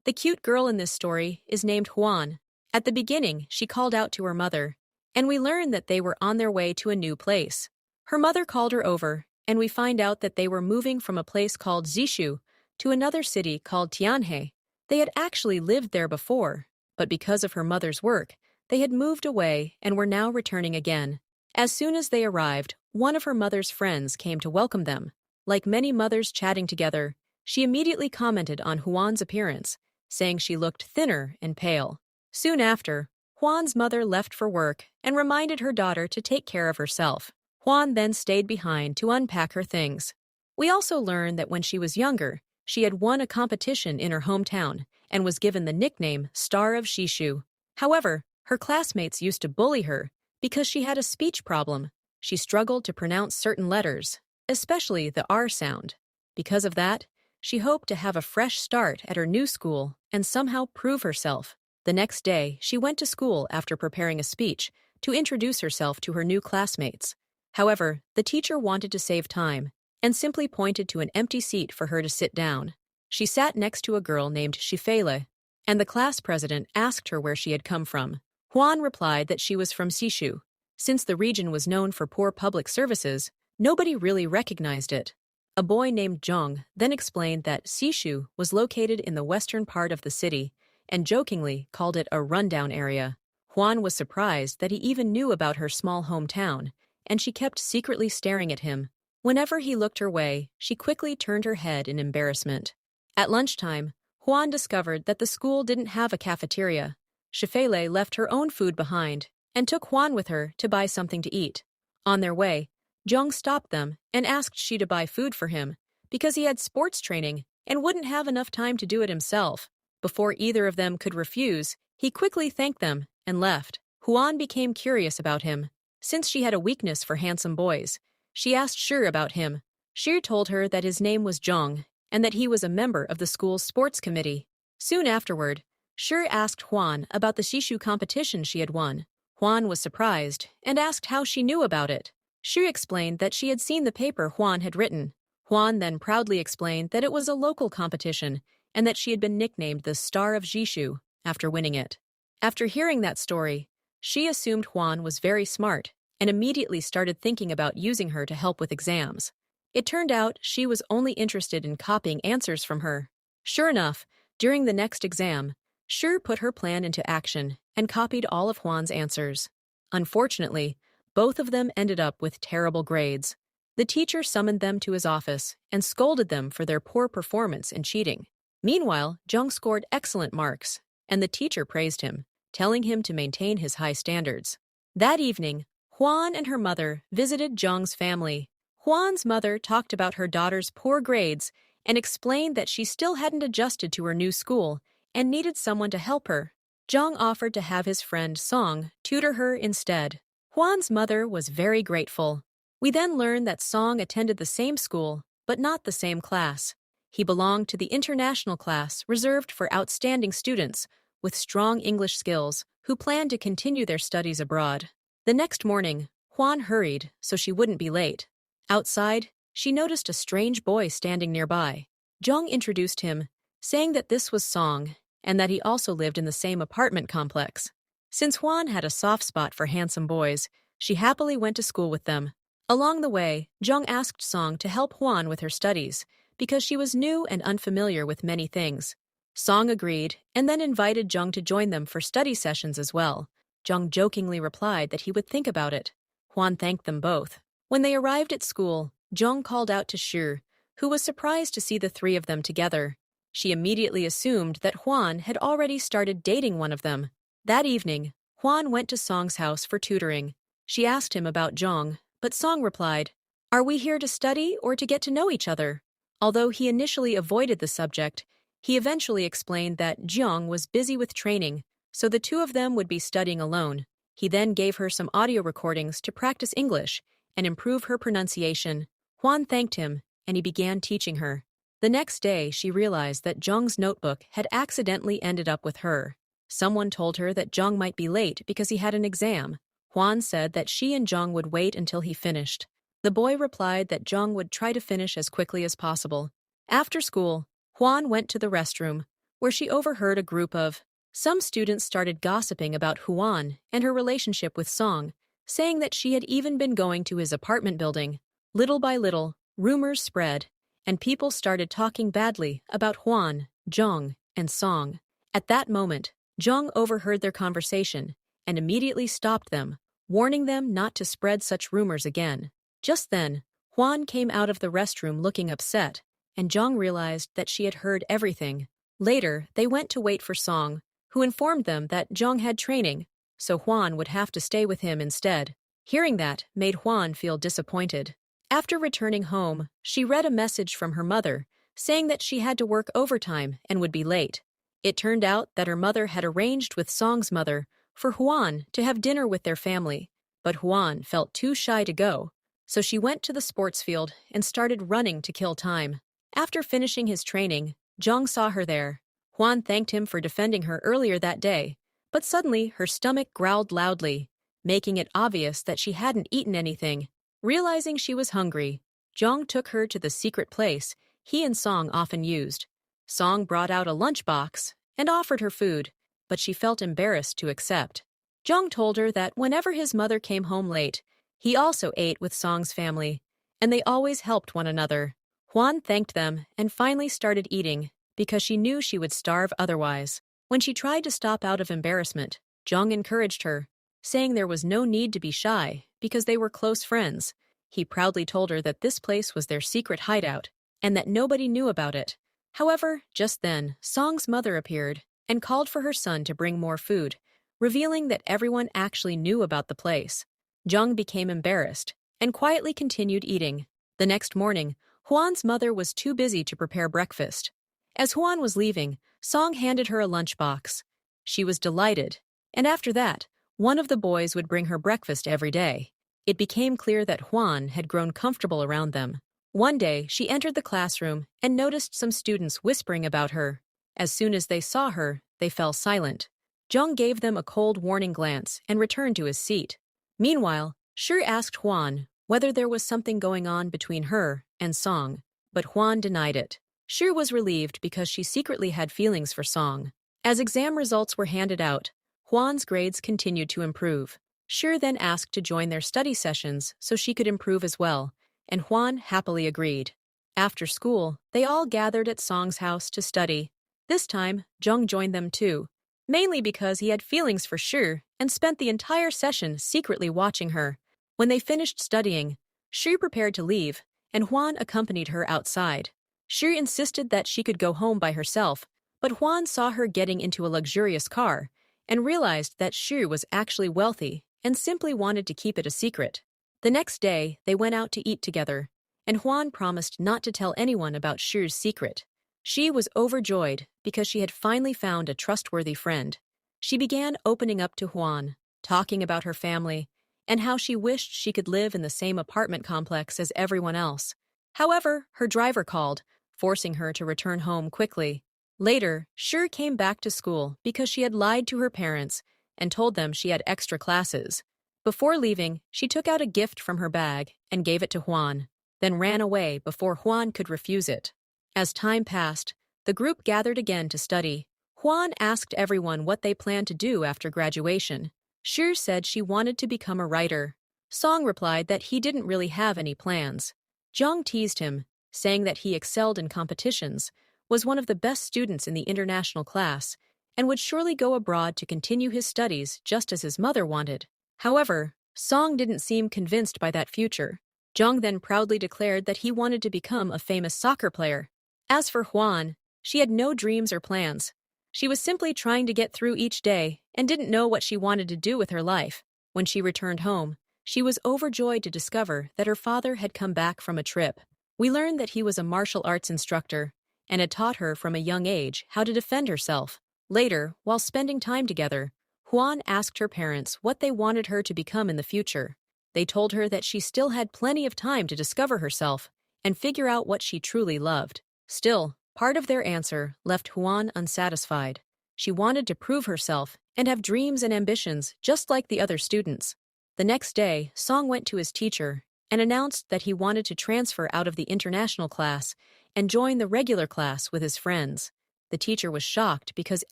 The cute girl in this story is named Juan. At the beginning, she called out to her mother, and we learn that they were on their way to a new place. Her mother called her over, and we find out that they were moving from a place called Zishu to another city called Tianhe. They had actually lived there before, but because of her mother's work, they had moved away and were now returning again. As soon as they arrived, one of her mother's friends came to welcome them. Like many mothers chatting together, she immediately commented on Juan's appearance, saying she looked thinner and pale. Soon after, Juan's mother left for work and reminded her daughter to take care of herself. Juan then stayed behind to unpack her things. We also learn that when she was younger, she had won a competition in her hometown and was given the nickname Star of Shishu. However, her classmates used to bully her because she had a speech problem. She struggled to pronounce certain letters, especially the R sound. Because of that, she hoped to have a fresh start at her new school and somehow prove herself. The next day, she went to school after preparing a speech to introduce herself to her new classmates. However, the teacher wanted to save time and simply pointed to an empty seat for her to sit down. She sat next to a girl named Shifele, and the class president asked her where she had come from. Juan replied that she was from Sishu. Since the region was known for poor public services, nobody really recognized it. A boy named Zhong then explained that Sishu was located in the western part of the city and jokingly called it a rundown area. Juan was surprised that he even knew about her small hometown, and she kept secretly staring at him. Whenever he looked her way, she quickly turned her head in embarrassment. At lunchtime, Juan discovered that the school didn't have a cafeteria. Shifele left her own food behind and took Juan with her to buy something to eat. On their way, Zhong stopped them and asked she to buy food for him because he had sports training and wouldn't have enough time to do it himself. Before either of them could refuse, he quickly thanked them and left. Juan became curious about him. Since she had a weakness for handsome boys, she asked Shi about him. Shi told her that his name was Zhong and that he was a member of the school's sports committee. Soon afterward, Shi asked Juan about the Shishu competition she had won. Juan was surprised and asked how she knew about it. Shi explained that she had seen the paper Juan had written. Juan then proudly explained that it was a local competition and that she had been nicknamed the Star of Jishu after winning it. After hearing that story, she assumed Juan was very smart and immediately started thinking about using her to help with exams. It turned out she was only interested in copying answers from her. Sure enough, during the next exam, Shi put her plan into action and copied all of Juan's answers. Unfortunately, both of them ended up with terrible grades. The teacher summoned them to his office and scolded them for their poor performance and cheating. Meanwhile, Zhong scored excellent marks, and the teacher praised him, telling him to maintain his high standards. That evening, Juan and her mother visited Zhong's family. Juan's mother talked about her daughter's poor grades and explained that she still hadn't adjusted to her new school and needed someone to help her. Zhong offered to have his friend Song tutor her instead. Juan's mother was very grateful. We then learned that Song attended the same school, but not the same class. He belonged to the international class reserved for outstanding students with strong English skills who planned to continue their studies abroad. The next morning, Juan hurried so she wouldn't be late. Outside, she noticed a strange boy standing nearby. Zhong introduced him, saying that this was Song and that he also lived in the same apartment complex. Since Juan had a soft spot for handsome boys, she happily went to school with them. Along the way, Zhong asked Song to help Juan with her studies because she was new and unfamiliar with many things. Song agreed and then invited Zhong to join them for study sessions as well. Zhong jokingly replied that he would think about it. Juan thanked them both. When they arrived at school, Zhong called out to Shi, who was surprised to see the three of them together. She immediately assumed that Juan had already started dating one of them. That evening, Juan went to Song's house for tutoring. She asked him about Zhong, but Song replied, "Are we here to study or to get to know each other?" Although he initially avoided the subject, he eventually explained that Zhong was busy with training, so the two of them would be studying alone. He then gave her some audio recordings to practice English and improve her pronunciation. Juan thanked him, and he began teaching her. The next day, she realized that Zhong's notebook had accidentally ended up with her. Someone told her that Zhong might be late because he had an exam. Juan said that she and Zhong would wait until he finished. The boy replied that Zhong would try to finish as quickly as possible. After school, Juan went to the restroom, where she overheard a group of some students started gossiping about Huan and her relationship with Song, saying that she had even been going to his apartment building. Little by little, rumors spread, and people started talking badly about Huan, Zhong, and Song. At that moment, Zhong overheard their conversation and immediately stopped them, warning them not to spread such rumors again. Just then, Huan came out of the restroom looking upset, and Zhong realized that she had heard everything. Later, they went to wait for Song, who informed them that Zhong had training, so Huan would have to stay with him instead. Hearing that made Huan feel disappointed. After returning home, she read a message from her mother, saying that she had to work overtime and would be late. It turned out that her mother had arranged with Song's mother for Huan to have dinner with their family, but Huan felt too shy to go, so she went to the sports field and started running to kill time. After finishing his training, Zhong saw her there. Huan thanked him for defending her earlier that day, but suddenly her stomach growled loudly, making it obvious that she hadn't eaten anything. Realizing she was hungry, Zhong took her to the secret place he and Song often used. Song brought out a lunchbox and offered her food, but she felt embarrassed to accept. Zhong told her that whenever his mother came home late, he also ate with Song's family, and they always helped one another. Huan thanked them and finally started eating because she knew she would starve otherwise. When she tried to stop out of embarrassment, Zhong encouraged her, saying there was no need to be shy because they were close friends. He proudly told her that this place was their secret hideout and that nobody knew about it. However, just then, Song's mother appeared and called for her son to bring more food, revealing that everyone actually knew about the place. Zhong became embarrassed and quietly continued eating. The next morning, Huan's mother was too busy to prepare breakfast. As Huan was leaving, Song handed her a lunchbox. She was delighted, and after that, one of the boys would bring her breakfast every day. It became clear that Huan had grown comfortable around them. One day, she entered the classroom and noticed some students whispering about her. As soon as they saw her, they fell silent. Zhong gave them a cold warning glance and returned to his seat. Meanwhile, Shi asked Huan whether there was something going on between her and Song, but Huan denied it. Shi was relieved because she secretly had feelings for Song. As exam results were handed out, Huan's grades continued to improve. Shi then asked to join their study sessions so she could improve as well, and Huan happily agreed. After school, they all gathered at Song's house to study. This time, Zhong joined them too, mainly because he had feelings for Shi and spent the entire session secretly watching her. When they finished studying, Shi prepared to leave, and Huan accompanied her outside. Shi insisted that she could go home by herself, but Huan saw her getting into a luxurious car and realized that Shi was actually wealthy and simply wanted to keep it a secret. The next day, they went out to eat together, and Huan promised not to tell anyone about Shi's secret. Shi was overjoyed because she had finally found a trustworthy friend. She began opening up to Huan, talking about her family, and how she wished she could live in the same apartment complex as everyone else. However, her driver called, forcing her to return home quickly. Later, Shi came back to school because she had lied to her parents and told them she had extra classes. Before leaving, she took out a gift from her bag and gave it to Huan, then ran away before Huan could refuse it. As time passed, the group gathered again to study. Huan asked everyone what they planned to do after graduation. Shi said she wanted to become a writer. Song replied that he didn't really have any plans. Zhong teased him, saying that he excelled in competitions, was one of the best students in the international class, and would surely go abroad to continue his studies just as his mother wanted. However, Song didn't seem convinced by that future. Zhong then proudly declared that he wanted to become a famous soccer player. As for Huan, she had no dreams or plans. She was simply trying to get through each day and didn't know what she wanted to do with her life. When she returned home, she was overjoyed to discover that her father had come back from a trip. We learned that he was a martial arts instructor and had taught her from a young age how to defend herself. Later, while spending time together, Huan asked her parents what they wanted her to become in the future. They told her that she still had plenty of time to discover herself and figure out what she truly loved. Still, part of their answer left Huan unsatisfied. She wanted to prove herself and have dreams and ambitions just like the other students. The next day, Song went to his teacher and announced that he wanted to transfer out of the international class and join the regular class with his friends. The teacher was shocked because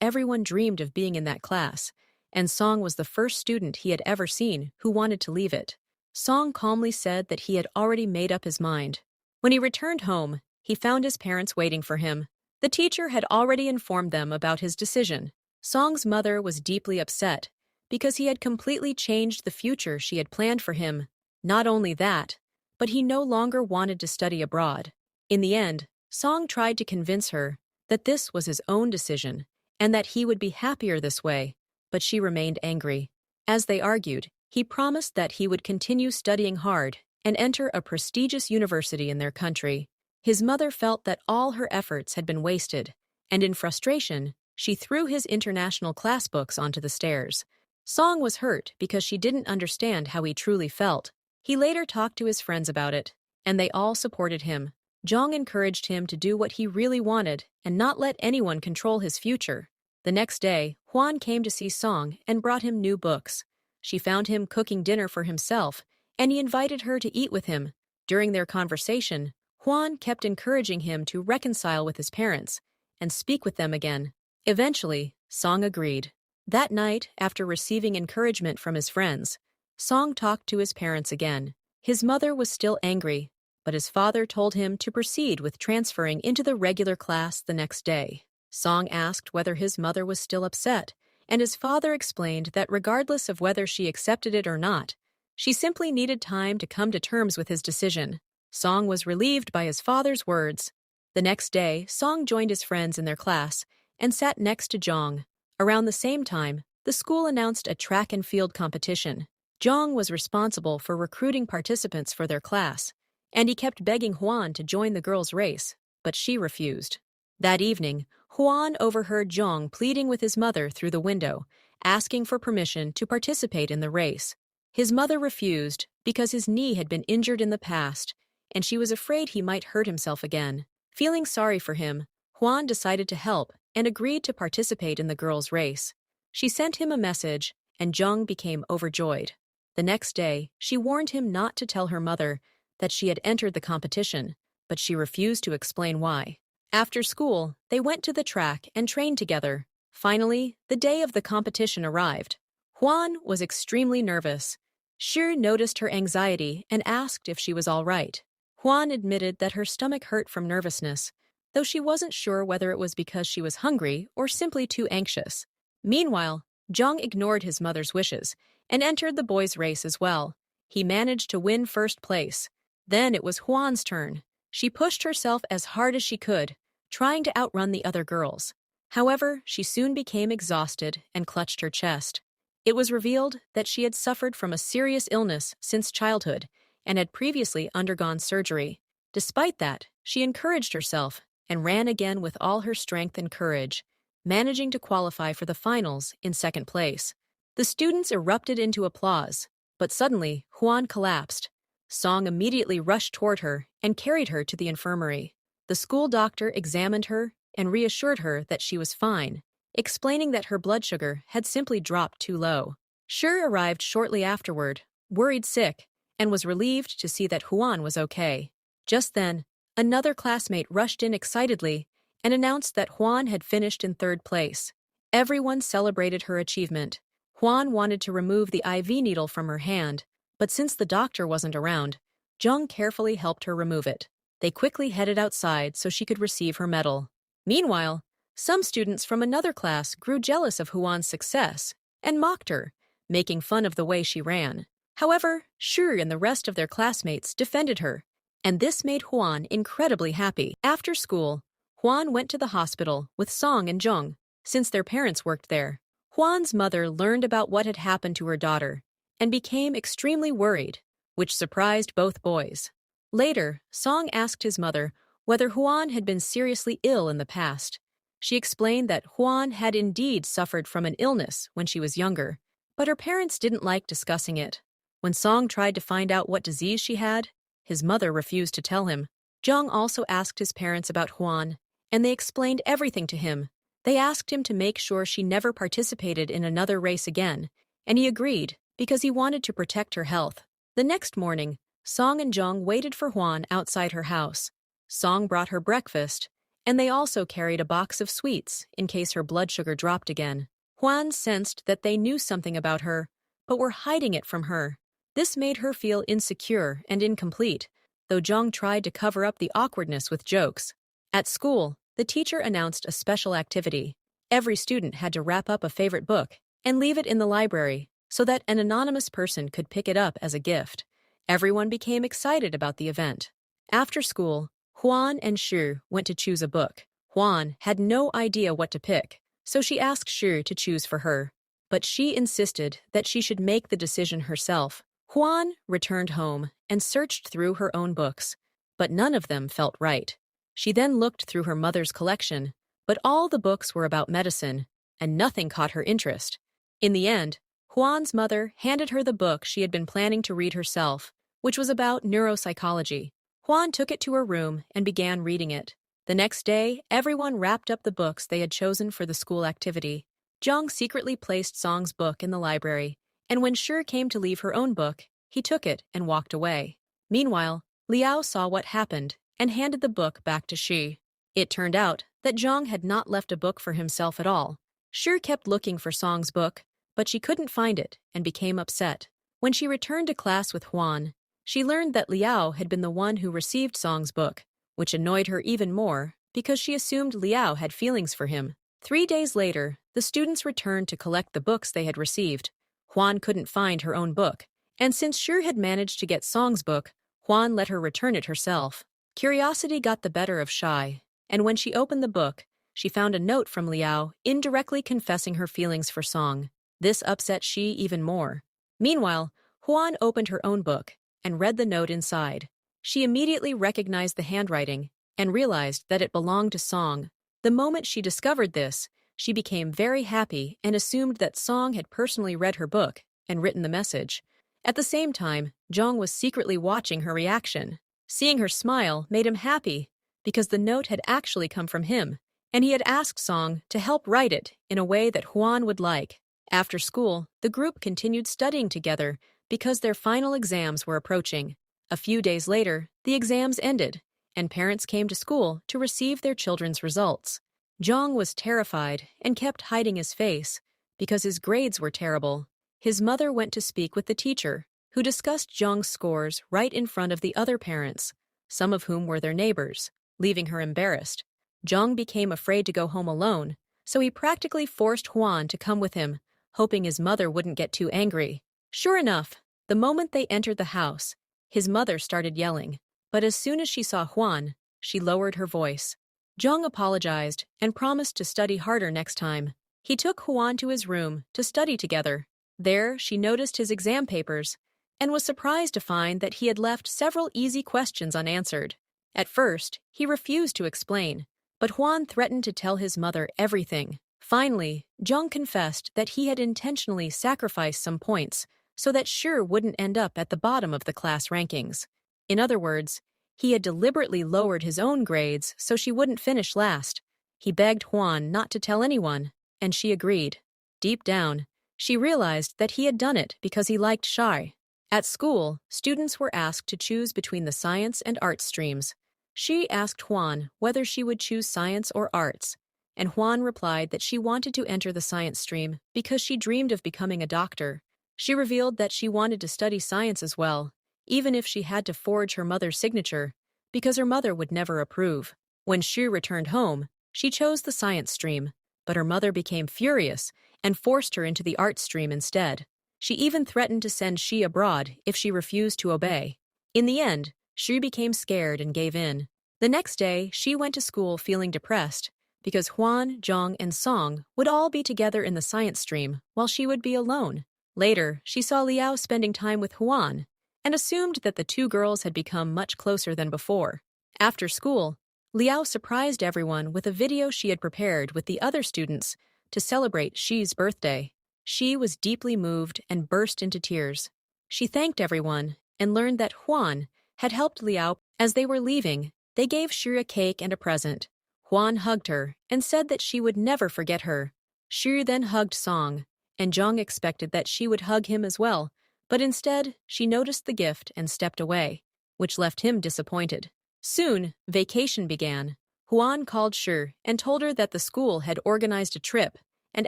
everyone dreamed of being in that class, and Song was the first student he had ever seen who wanted to leave it. Song calmly said that he had already made up his mind. When he returned home, he found his parents waiting for him. The teacher had already informed them about his decision. Song's mother was deeply upset because he had completely changed the future she had planned for him. Not only that, but he no longer wanted to study abroad. In the end, Song tried to convince her that this was his own decision and that he would be happier this way, but she remained angry. As they argued, he promised that he would continue studying hard and enter a prestigious university in their country. His mother felt that all her efforts had been wasted, and in frustration, she threw his international class books onto the stairs. Song was hurt because she didn't understand how he truly felt. He later talked to his friends about it, and they all supported him. Jong encouraged him to do what he really wanted and not let anyone control his future. The next day, Hwan came to see Song and brought him new books. She found him cooking dinner for himself, and he invited her to eat with him. During their conversation, Hwan kept encouraging him to reconcile with his parents and speak with them again. Eventually, Song agreed. That night, after receiving encouragement from his friends, Song talked to his parents again. His mother was still angry, but his father told him to proceed with transferring into the regular class the next day. Song asked whether his mother was still upset, and his father explained that regardless of whether she accepted it or not, she simply needed time to come to terms with his decision. Song was relieved by his father's words. The next day, Song joined his friends in their class and sat next to Jong. Around the same time, the school announced a track and field competition. Jong was responsible for recruiting participants for their class, and he kept begging Hwan to join the girls' race, but she refused. That evening, Hwan overheard Jong pleading with his mother through the window, asking for permission to participate in the race. His mother refused because his knee had been injured in the past, and she was afraid he might hurt himself again. Feeling sorry for him, Hwan decided to help and agreed to participate in the girls' race. She sent him a message, and Jong became overjoyed. The next day, she warned him not to tell her mother that she had entered the competition, but she refused to explain why. After school, they went to the track and trained together. Finally, the day of the competition arrived. Hwan was extremely nervous. Shi noticed her anxiety and asked if she was all right. Hwan admitted that her stomach hurt from nervousness, though she wasn't sure whether it was because she was hungry or simply too anxious. Meanwhile, Jong ignored his mother's wishes and entered the boys' race as well. He managed to win first place. Then it was Hwan's turn. She pushed herself as hard as she could, trying to outrun the other girls. However, she soon became exhausted and clutched her chest. It was revealed that she had suffered from a serious illness since childhood and had previously undergone surgery. Despite that, she encouraged herself and ran again with all her strength and courage, managing to qualify for the finals in second place. The students erupted into applause, but suddenly Hwan collapsed. Song immediately rushed toward her and carried her to the infirmary. The school doctor examined her and reassured her that she was fine, explaining that her blood sugar had simply dropped too low. Shi arrived shortly afterward, worried sick, and was relieved to see that Hwan was okay. Just then, another classmate rushed in excitedly and announced that Hwan had finished in third place. Everyone celebrated her achievement. Hwan wanted to remove the IV needle from her hand, but since the doctor wasn't around, Jung carefully helped her remove it. They quickly headed outside so she could receive her medal. Meanwhile, some students from another class grew jealous of Hwan's success and mocked her, making fun of the way she ran. However, Shi and the rest of their classmates defended her, and this made Hwan incredibly happy. After school, Hwan went to the hospital with Song and Jung, since their parents worked there. Hwan's mother learned about what had happened to her daughter and became extremely worried, which surprised both boys. Later, Song asked his mother whether Hwan had been seriously ill in the past. She explained that Hwan had indeed suffered from an illness when she was younger, but her parents didn't like discussing it. When Song tried to find out what disease she had, his mother refused to tell him. Jung also asked his parents about Hwan, and they explained everything to him. They asked him to make sure she never participated in another race again, and he agreed because he wanted to protect her health. The next morning, Song and Jung waited for Hwan outside her house. Song brought her breakfast, and they also carried a box of sweets in case her blood sugar dropped again. Juan sensed that they knew something about her, but were hiding it from her. This made her feel insecure and incomplete, though Zhang tried to cover up the awkwardness with jokes. At school, the teacher announced a special activity. Every student had to wrap up a favorite book and leave it in the library so that an anonymous person could pick it up as a gift. Everyone became excited about the event. After school, Juan and Shu went to choose a book. Juan had no idea what to pick, so she asked Shu to choose for her. But she insisted that she should make the decision herself. Juan returned home and searched through her own books, but none of them felt right. She then looked through her mother's collection, but all the books were about medicine, and nothing caught her interest. In the end, Juan's mother handed her the book she had been planning to read herself, which was about neuropsychology. Juan took it to her room and began reading it. The next day, everyone wrapped up the books they had chosen for the school activity. Zhang secretly placed Song's book in the library, and when Shi came to leave her own book, he took it and walked away. Meanwhile, Liao saw what happened and handed the book back to Shi. It turned out that Zhang had not left a book for himself at all. Shi kept looking for Song's book, but she couldn't find it and became upset. When she returned to class with Juan, she learned that Liao had been the one who received Song's book, which annoyed her even more because she assumed Liao had feelings for him. 3 days later, the students returned to collect the books they had received. Juan couldn't find her own book, and since Shi had managed to get Song's book, Juan let her return it herself. Curiosity got the better of shy, and when she opened the book, she found a note from Liao indirectly confessing her feelings for Song. This upset Shi even more. Meanwhile, Juan opened her own book and read the note inside. She immediately recognized the handwriting and realized that it belonged to Song. The moment she discovered this, she became very happy and assumed that Song had personally read her book and written the message. At the same time, Zhang was secretly watching her reaction. Seeing her smile made him happy because the note had actually come from him, and he had asked Song to help write it in a way that Juan would like. After school, the group continued studying together because their final exams were approaching. A few days later, the exams ended, and parents came to school to receive their children's results. Zhang was terrified and kept hiding his face because his grades were terrible. His mother went to speak with the teacher, who discussed Zhang's scores right in front of the other parents, some of whom were their neighbors, leaving her embarrassed. Zhang became afraid to go home alone, so he practically forced Juan to come with him, hoping his mother wouldn't get too angry. Sure enough, the moment they entered the house, his mother started yelling, but as soon as she saw Juan, she lowered her voice. Zhang apologized and promised to study harder next time. He took Juan to his room to study together. There, she noticed his exam papers and was surprised to find that he had left several easy questions unanswered. At first, he refused to explain, but Juan threatened to tell his mother everything. Finally, Zhang confessed that he had intentionally sacrificed some points so that Shi wouldn't end up at the bottom of the class rankings. In other words, he had deliberately lowered his own grades so she wouldn't finish last. He begged Juan not to tell anyone, and she agreed. Deep down, she realized that he had done it because he liked Shi. At school, students were asked to choose between the science and arts streams. She asked Juan whether she would choose science or arts, and Juan replied that she wanted to enter the science stream because she dreamed of becoming a doctor. She revealed that she wanted to study science as well, even if she had to forge her mother's signature, because her mother would never approve. When Shi returned home, she chose the science stream, but her mother became furious and forced her into the arts stream instead. She even threatened to send Shi abroad if she refused to obey. In the end, Shi became scared and gave in. The next day, Shi went to school feeling depressed because Juan, Zhang, and Song would all be together in the science stream while she would be alone. Later, she saw Liao spending time with Juan and assumed that the two girls had become much closer than before. After school, Liao surprised everyone with a video she had prepared with the other students to celebrate Shi's birthday. Shi was deeply moved and burst into tears. She thanked everyone and learned that Juan had helped Liao. As they were leaving, they gave Shi a cake and a present. Juan hugged her and said that she would never forget her. Shi then hugged Song, and Zhang expected that she would hug him as well, but instead she noticed the gift and stepped away, which left him disappointed. Soon, vacation began. Huan called Shi and told her that the school had organized a trip and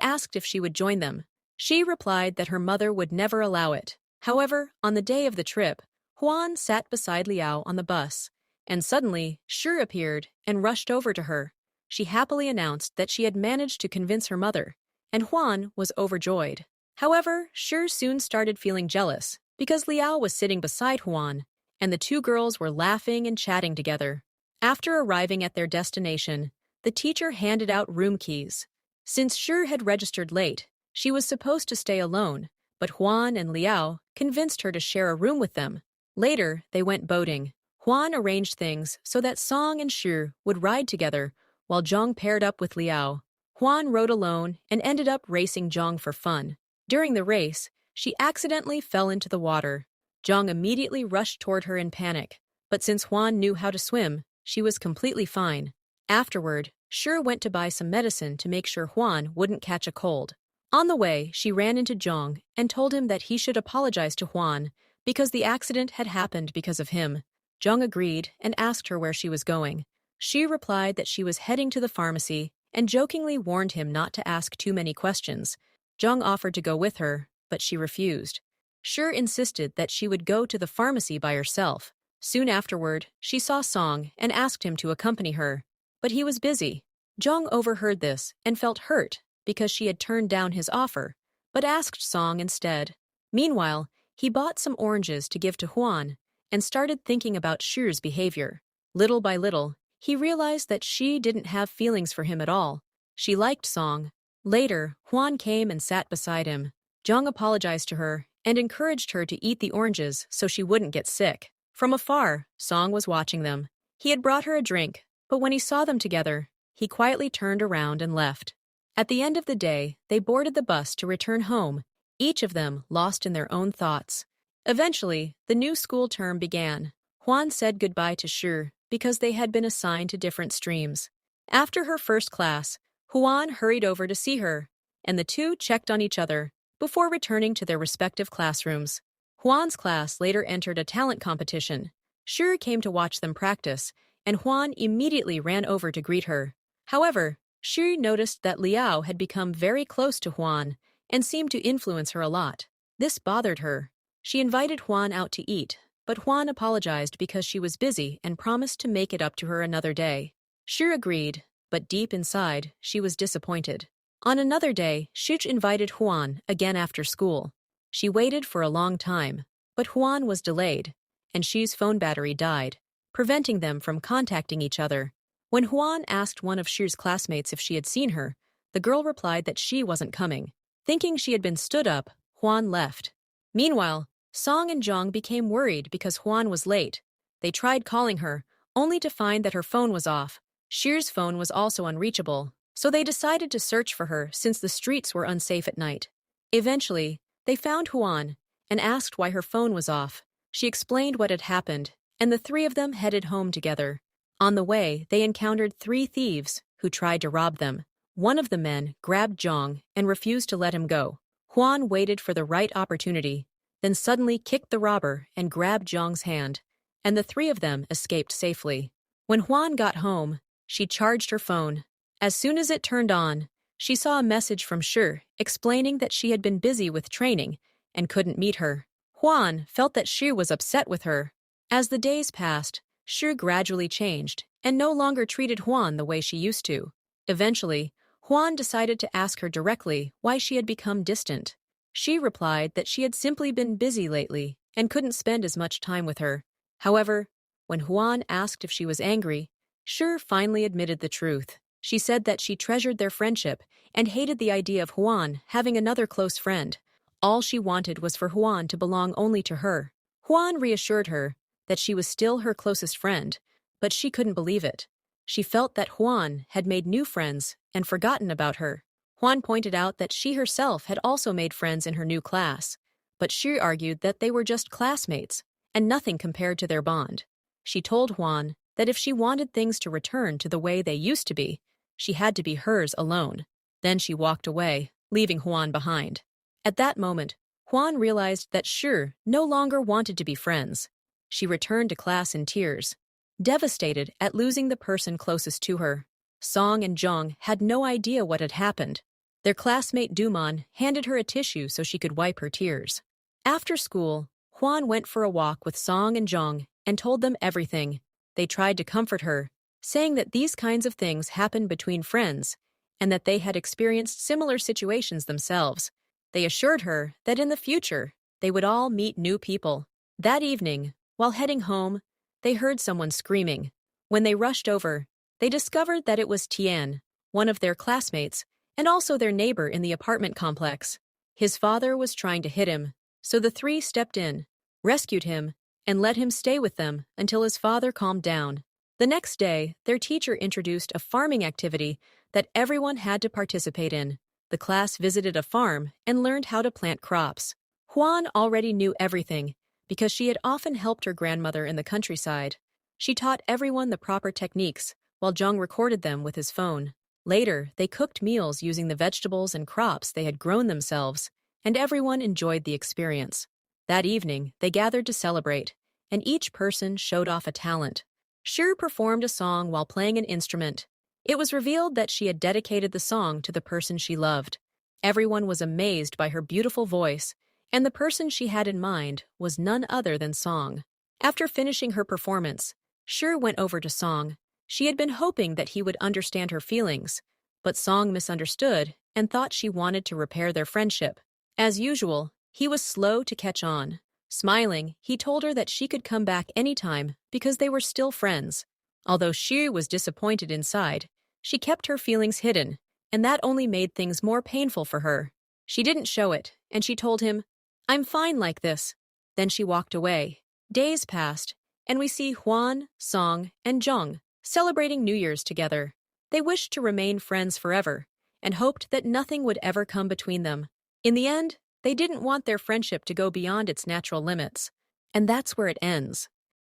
asked if she would join them. She replied that her mother would never allow it. However, on the day of the trip, Huan sat beside Liao on the bus, and suddenly Shi appeared and rushed over to her. She happily announced that she had managed to convince her mother, and Huan was overjoyed. However, Shi soon started feeling jealous because Liao was sitting beside Huan, and the two girls were laughing and chatting together. After arriving at their destination, the teacher handed out room keys. Since Shi had registered late, she was supposed to stay alone, but Huan and Liao convinced her to share a room with them. Later, they went boating. Huan arranged things so that Song and Shi would ride together, while Zhang paired up with Liao. Huan rode alone and ended up racing Zhang for fun. During the race, she accidentally fell into the water. Zhang immediately rushed toward her in panic, but since Huan knew how to swim, she was completely fine. Afterward, Shi went to buy some medicine to make sure Huan wouldn't catch a cold. On the way, she ran into Zhang and told him that he should apologize to Huan because the accident had happened because of him. Zhang agreed and asked her where she was going. She replied that she was heading to the pharmacy and jokingly warned him not to ask too many questions. Zhang offered to go with her, but she refused. Shi insisted that she would go to the pharmacy by herself. Soon afterward, she saw Song and asked him to accompany her, but he was busy. Zhang overheard this and felt hurt because she had turned down his offer, but asked Song instead. Meanwhile, he bought some oranges to give to Huan and started thinking about Shi's behavior. Little by little, he realized that she didn't have feelings for him at all. She liked Song. Later, Huan came and sat beside him. Zhang apologized to her and encouraged her to eat the oranges so she wouldn't get sick. From afar, Song was watching them. He had brought her a drink, but when he saw them together, he quietly turned around and left. At the end of the day, they boarded the bus to return home, each of them lost in their own thoughts. Eventually, the new school term began. Huan said goodbye to Shi because they had been assigned to different streams. After her first class, Huan hurried over to see her, and the two checked on each other before returning to their respective classrooms. Huan's class later entered a talent competition. Shi came to watch them practice, and Huan immediately ran over to greet her. However, Shi noticed that Liao had become very close to Huan and seemed to influence her a lot. This bothered her. She invited Huan out to eat, but Huan apologized because she was busy and promised to make it up to her another day. Shi agreed, but deep inside, she was disappointed. On another day, Shi invited Huan again after school. She waited for a long time, but Huan was delayed, and Shi's phone battery died, preventing them from contacting each other. When Huan asked one of Shi's classmates if she had seen her, the girl replied that she wasn't coming. Thinking she had been stood up, Huan left. Meanwhile, Song and Zhang became worried because Huan was late. They tried calling her, only to find that her phone was off. Shi's phone was also unreachable, so they decided to search for her since the streets were unsafe at night. Eventually, they found Huan and asked why her phone was off. She explained what had happened, and the three of them headed home together. On the way, they encountered 3 thieves who tried to rob them. One of the men grabbed Zhang and refused to let him go. Huan waited for the right opportunity, then suddenly kicked the robber and grabbed Zhang's hand, and the 3 of them escaped safely. When Huan got home, she charged her phone. As soon as it turned on, she saw a message from Shi explaining that she had been busy with training and couldn't meet her. Huan felt that Shi was upset with her. As the days passed, Shi gradually changed and no longer treated Huan the way she used to. Eventually, Huan decided to ask her directly why she had become distant. She replied that she had simply been busy lately and couldn't spend as much time with her. However, when Huan asked if she was angry, Shi finally admitted the truth. She said that she treasured their friendship and hated the idea of Huan having another close friend. All she wanted was for Huan to belong only to her. Huan reassured her that she was still her closest friend, but she couldn't believe it. She felt that Huan had made new friends and forgotten about her. Huan pointed out that she herself had also made friends in her new class, but Shi argued that they were just classmates and nothing compared to their bond. She told Huan that if she wanted things to return to the way they used to be, she had to be hers alone. Then she walked away, leaving Huan behind. At that moment, Huan realized that Shi no longer wanted to be friends. She returned to class in tears. devastated at losing the person closest to her. Song and Jung had no idea what had happened. Their classmate Duman handed her a tissue so she could wipe her tears. After school, Juan went for a walk with Song and Jung and told them everything. They tried to comfort her, saying that these kinds of things happen between friends and that they had experienced similar situations themselves. They assured her that in the future, they would all meet new people. That evening, while heading home, they heard someone screaming. When they rushed over, they discovered that it was Tian, one of their classmates, and also their neighbor in the apartment complex. His father was trying to hit him, so the three stepped in, rescued him, and let him stay with them until his father calmed down. The next day, their teacher introduced a farming activity that everyone had to participate in. The class visited a farm and learned how to plant crops. Juan already knew everything because she had often helped her grandmother in the countryside. She taught everyone the proper techniques while Jung recorded them with his phone. Later, they cooked meals using the vegetables and crops they had grown themselves, and everyone enjoyed the experience. That evening, they gathered to celebrate, and each person showed off a talent. Shir performed a song while playing an instrument. It was revealed that she had dedicated the song to the person she loved. Everyone was amazed by her beautiful voice, and the person she had in mind was none other than Song. After finishing her performance, Shir went over to Song. She had been hoping that he would understand her feelings, but Song misunderstood and thought she wanted to repair their friendship. As usual, he was slow to catch on. Smiling, he told her that she could come back anytime because they were still friends. Although Shir was disappointed inside, she kept her feelings hidden, and that only made things more painful for her. She didn't show it, and she told him, "I'm fine like this." Then she walked away. Days passed, and we see Juan, Song, and Jung celebrating New Year's together. They wished to remain friends forever and hoped that nothing would ever come between them. In the end, they didn't want their friendship to go beyond its natural limits. And that's where it ends.